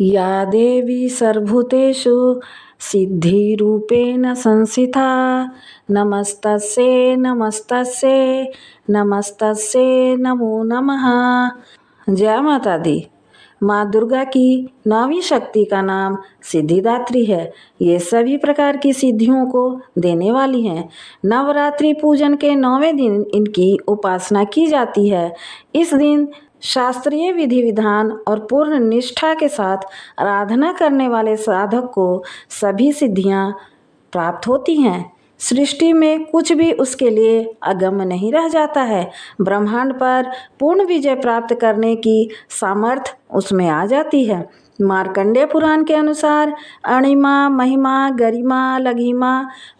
या देवी सर्वभूतेषु सिद्धिरूपेण संस्थिता नमस्तस्यै नमस्तस्यै नमस्तस्यै नमो नमः। जय माता दी। माँ दुर्गा की 9वीं शक्ति का नाम सिद्धिदात्री है। ये सभी प्रकार की सिद्धियों को देने वाली हैं। नवरात्रि पूजन के 9वें दिन इनकी उपासना की जाती है। इस दिन शास्त्रीय विधि विधान और पूर्ण निष्ठा के साथ आराधना करने वाले साधक को सभी सिद्धियां प्राप्त होती हैं। सृष्टि में कुछ भी उसके लिए अगम्य नहीं रह जाता है। ब्रह्मांड पर पूर्ण विजय प्राप्त करने की सामर्थ्य उसमें आ जाती है। मार्कंडेय पुराण के अनुसार अणिमा, महिमा, गरिमा, लघिमा,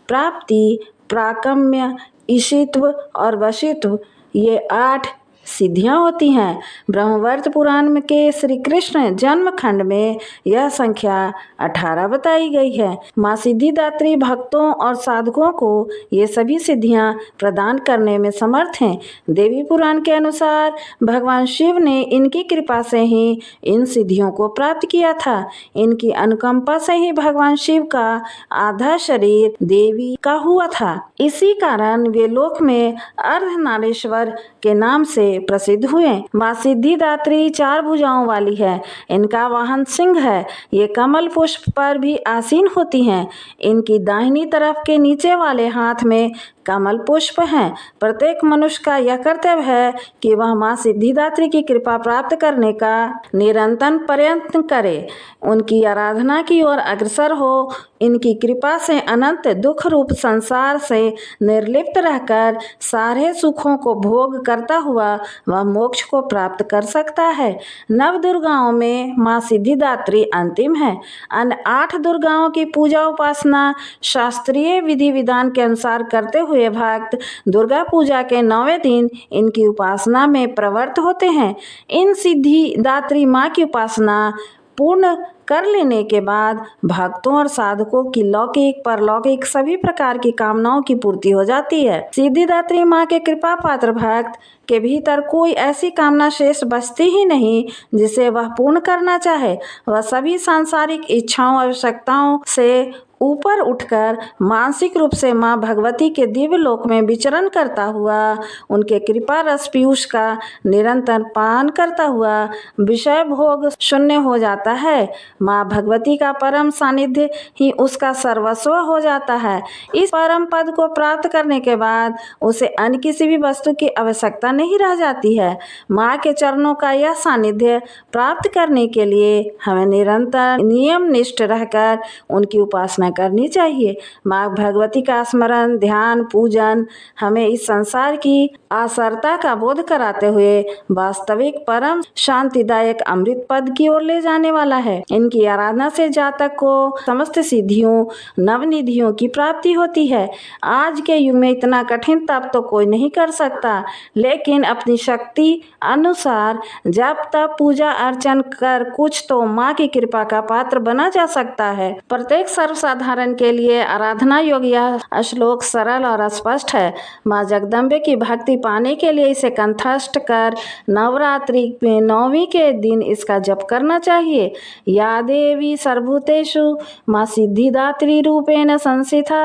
प्राप्ति, प्राकम्य, ईशित्व और वशित्व ये 8 सिद्धियां होती हैं। ब्रह्मवर्त पुराण के श्री कृष्ण जन्म खंड में यह संख्या 18 बताई गई है। माँ सिद्धिदात्री भक्तों और साधकों को ये सभी सिद्धियां प्रदान करने में समर्थ हैं। देवी पुराण के अनुसार भगवान शिव ने इनकी कृपा से ही इन सिद्धियों को प्राप्त किया था। इनकी अनुकंपा से ही भगवान शिव का आधा शरीर देवी का हुआ था। इसी कारण वे लोक में अर्धनारीश्वर के नाम से प्रसिद्ध हुए। माँ सिद्धिदात्री 4 भुजाओं वाली है। इनका वाहन सिंह है। ये कमल पुष्प पर भी आसीन होती हैं। इनकी दाहिनी तरफ के नीचे वाले हाथ में कमल पुष्प हैं। प्रत्येक मनुष्य का यह कर्तव्य है कि वह माँ सिद्धिदात्री की कृपा प्राप्त करने का निरंतर प्रयत्न करे, उनकी आराधना की ओर अग्रसर हो। इनकी कृपा से अनंत दुख रूप संसार से निर्लिप्त रहकर सारे सुखों को भोग करता हुआ वह मोक्ष को प्राप्त कर सकता है। 9 दुर्गाओं में माँ सिद्धिदात्री अंतिम है। अन्य 8 दुर्गाओं की पूजा उपासना शास्त्रीय विधि विधान के अनुसार करते हुए भक्त दुर्गा पूजा के 9वें दिन इनकी उपासना में प्रवृत्त होते हैं। इन सिद्धिदात्री माँ की उपासना पूर्ण कर लेने के बाद भक्तों और साधकों की लौकिक परलौकिक सभी प्रकार की कामनाओं की पूर्ति हो जाती है। सिद्धिदात्री माँ के कृपा पात्र भक्त के भीतर कोई ऐसी कामना शेष बचती ही नहीं जिसे वह पूर्ण करना चाहे। वह सभी सांसारिक इच्छाओं आवश्यकताओं से ऊपर उठकर मानसिक रूप से माँ भगवती के दिव्य लोक में विचरण करता हुआ उनके कृपा रस पीयूष का निरंतर पान करता हुआ विषय भोग शून्य हो जाता है। माँ भगवती का परम सानिध्य ही उसका सर्वस्व हो जाता है। इस परम पद को प्राप्त करने के बाद उसे अन्य किसी भी वस्तु की आवश्यकता नहीं रह जाती है। माँ के चरणों का यह सानिध्य प्राप्त करने के लिए हमें निरंतर नियम निष्ठ रहकर उनकी उपासना करनी चाहिए। माँ भगवती का स्मरण, ध्यान, पूजन हमें इस संसार की आसरता का बोध कराते हुए वास्तविक परम शांतिदायक अमृत पद की ओर ले जाने वाला है। इनकी आराधना से जातक को समस्त सिद्धियों नवनिधियों की प्राप्ति होती है। आज के युग में इतना कठिन तप तो कोई नहीं कर सकता, लेकिन अपनी शक्ति अनुसार जब तक पूजा अर्चन कर कुछ तो माँ की कृपा का पात्र बना जा सकता है। प्रत्येक सर्वसाधारण के लिए आराधना योग्य यह श्लोक सरल और स्पष्ट है। माँ जगदम्बे की भक्ति पाने के लिए इसे कंठस्थ कर नवरात्रि में 9वीं के दिन इसका जप करना चाहिए। या देवी सर्वभूतेषु माँ सिद्धिदात्री रूपेण संस्थिता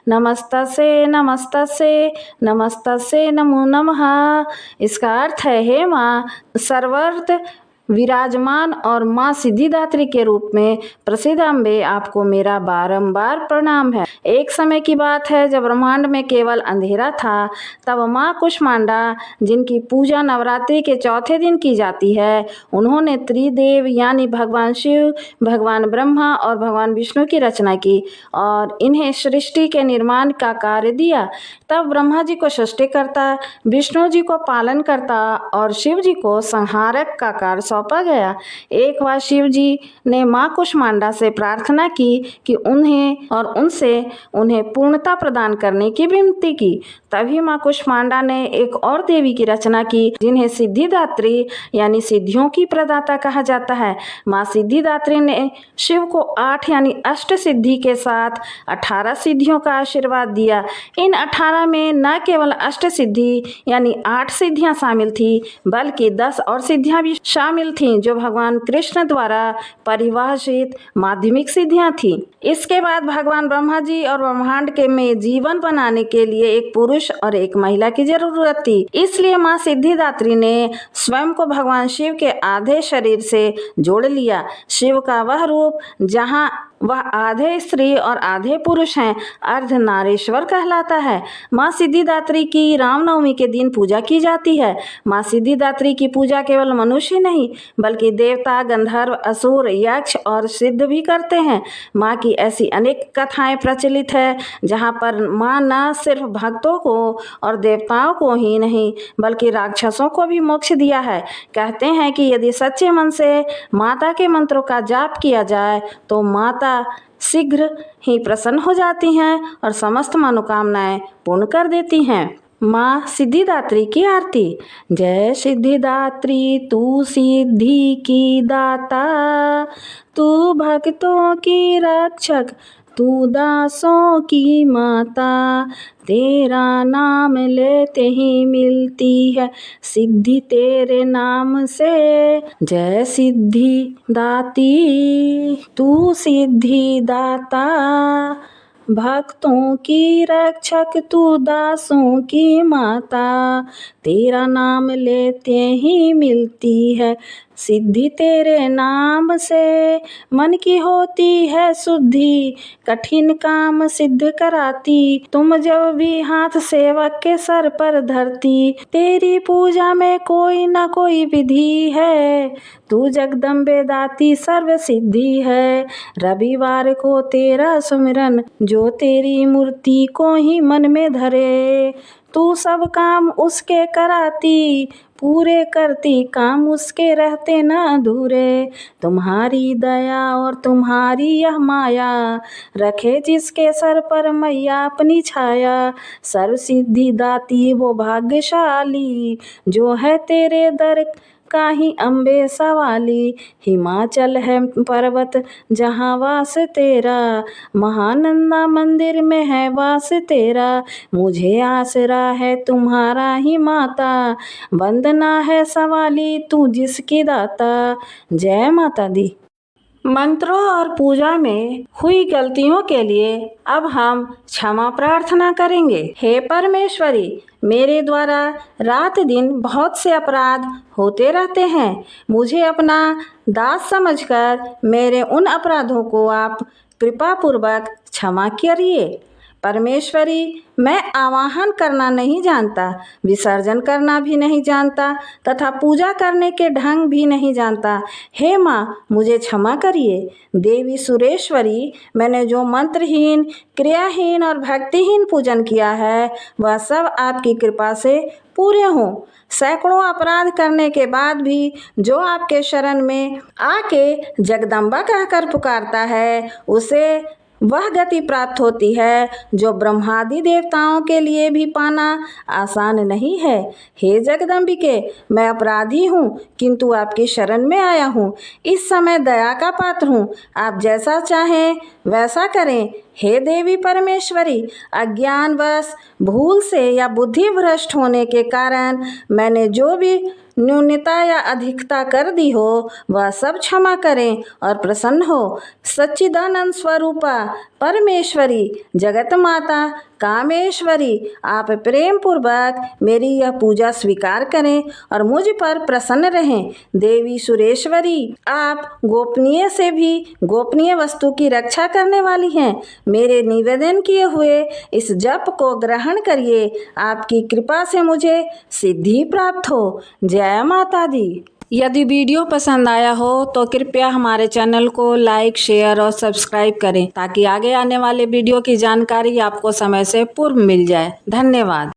नमस्तस्यै नमस्तस्यै नमस्तस्यै नमो नमः। इसका अर्थ है, हे माँ सर्वत्र विराजमान और माँ सिद्धिदात्री के रूप में प्रसिद्ध अम्बे, आपको मेरा बारंबार प्रणाम है। एक समय की बात है जब ब्रह्मांड में केवल अंधेरा था, तब माँ कुष्मांडा, जिनकी पूजा नवरात्रि के चौथे दिन की जाती है, उन्होंने त्रिदेव यानी भगवान शिव, भगवान ब्रह्मा और भगवान विष्णु की रचना की और इन्हें सृष्टि के निर्माण का कार्य दिया। तब ब्रह्मा जी को सृष्टिकर्ता, विष्णु जी को पालन करता और शिव जी को संहारक का कार्य सौंपा गया। एक बार शिव जी ने माँ कुष्मांडा से प्रार्थना की कि उन्हें और उनसे उन्हें पूर्णता प्रदान करने की विनती की। तभी माँ कुष्मांडा ने एक और देवी की रचना की जिन्हें सिद्धिदात्री यानी सिद्धियों की प्रदाता कहा जाता है। माँ सिद्धिदात्री ने शिव को 8 यानी अष्ट सिद्धि के साथ 18 सिद्धियों का आशीर्वाद दिया। इन 18 में न केवल अष्ट सिद्धि यानी 8 सिद्धियां शामिल थी बल्कि 10 और सिद्धियां भी शामिल थीं जो भगवान कृष्ण द्वारा परिभाषित माध्यमिक सिद्धियां थीं। इसके बाद भगवान ब्रह्मा जी और ब्रह्मांड के में जीवन बनाने के लिए एक पुरुष और एक महिला की जरूरत थी। इसलिए माँ सिद्धिदात्री ने स्वयं को भगवान शिव के आधे शरीर से जोड़ लिया। शिव का वह रूप जहाँ वह आधे स्त्री और आधे पुरुष हैं अर्धनारीश्वर कहलाता है। माँ सिद्धिदात्री की रामनवमी के दिन पूजा की जाती है। माँ सिद्धिदात्री की पूजा केवल मनुष्य नहीं बल्कि देवता, गंधर्व, असुर, यक्ष और सिद्ध भी करते हैं। माँ की ऐसी अनेक कथाएं प्रचलित है जहाँ पर माँ न सिर्फ भक्तों को और देवताओं को ही नहीं बल्कि राक्षसों को भी मोक्ष दिया है। कहते हैं कि यदि सच्चे मन से माता के मंत्रों का जाप किया जाए तो माता शीघ्र ही प्रसन्न हो जाती हैं और समस्त मनोकामनाएं पूर्ण कर देती हैं। माँ सिद्धिदात्री की आरती। जय सिद्धिदात्री तू सिद्धि की दाता, तू भक्तों की रक्षक, तू दासों की माता, तेरा नाम लेते ही मिलती है सिद्धि तेरे नाम से। जय सिद्धि दाती तू सिद्धि दाता, भक्तों की रक्षक, तू दासों की माता, तेरा नाम लेते ही मिलती है सिद्धि तेरे नाम से। मन की होती है शुद्धि, कठिन काम सिद्ध कराती, तुम जब भी हाथ सेवक के सर पर धरती, तेरी पूजा में कोई न कोई विधि है, तू जगदम्बे दाती सर्व सिद्धि है। रविवार को तेरा सुमिरन जो तेरी मूर्ति को ही मन में धरे, तू सब काम उसके कराती, पूरे करती काम उसके रहते न अधूरे। तुम्हारी दया और तुम्हारी यह माया, रखे जिसके सर पर मैया अपनी छाया। सर्व सिद्धि दाती वो भाग्यशाली, जो है तेरे दर का ही अम्बे सवाली। हिमाचल है पर्वत जहाँ वास तेरा, महानंदा मंदिर में है वास तेरा। मुझे आसरा है तुम्हारा ही माता, वंदना है सवाली तू जिसकी दाता। जय माता दी। मंत्रों और पूजा में हुई गलतियों के लिए अब हम क्षमा प्रार्थना करेंगे। हे परमेश्वरी, मेरे द्वारा रात दिन बहुत से अपराध होते रहते हैं। मुझे अपना दास समझकर मेरे उन अपराधों को आप कृपा पूर्वक क्षमा करिए। परमेश्वरी, मैं आवाहन करना नहीं जानता, विसर्जन करना भी नहीं जानता तथा पूजा करने के ढंग भी नहीं जानता। हे माँ, मुझे क्षमा करिए। देवी सुरेश्वरी, मैंने जो मंत्रहीन, क्रियाहीन और भक्तिहीन पूजन किया है वह सब आपकी कृपा से पूरे हों। सैकड़ों अपराध करने के बाद भी जो आपके शरण में आके जगदम्बा कहकर पुकारता है उसे वह गति प्राप्त होती है जो ब्रह्मादि देवताओं के लिए भी पाना आसान नहीं है। हे जगदम्बिके, मैं अपराधी हूँ किंतु आपकी शरण में आया हूँ। इस समय दया का पात्र हूँ, आप जैसा चाहें वैसा करें। हे देवी परमेश्वरी, अज्ञानवश, भूल से या बुद्धि भ्रष्ट होने के कारण मैंने जो भी न्यूनता या अधिकता कर दी हो वह सब क्षमा करें और प्रसन्न हो। सच्चिदानंद स्वरूपा परमेश्वरी, जगत माता कामेश्वरी, आप प्रेम पूर्वक मेरी यह पूजा स्वीकार करें और मुझ पर प्रसन्न रहें। देवी सुरेश्वरी, आप गोपनीय से भी गोपनीय वस्तु की रक्षा करने वाली हैं। मेरे निवेदन किए हुए इस जप को ग्रहण करिए, आपकी कृपा से मुझे सिद्धि प्राप्त हो। जय माता दी। यदि वीडियो पसंद आया हो तो कृपया हमारे चैनल को लाइक, शेयर और सब्सक्राइब करें ताकि आगे आने वाले वीडियो की जानकारी आपको समय से पूर्व मिल जाए। धन्यवाद।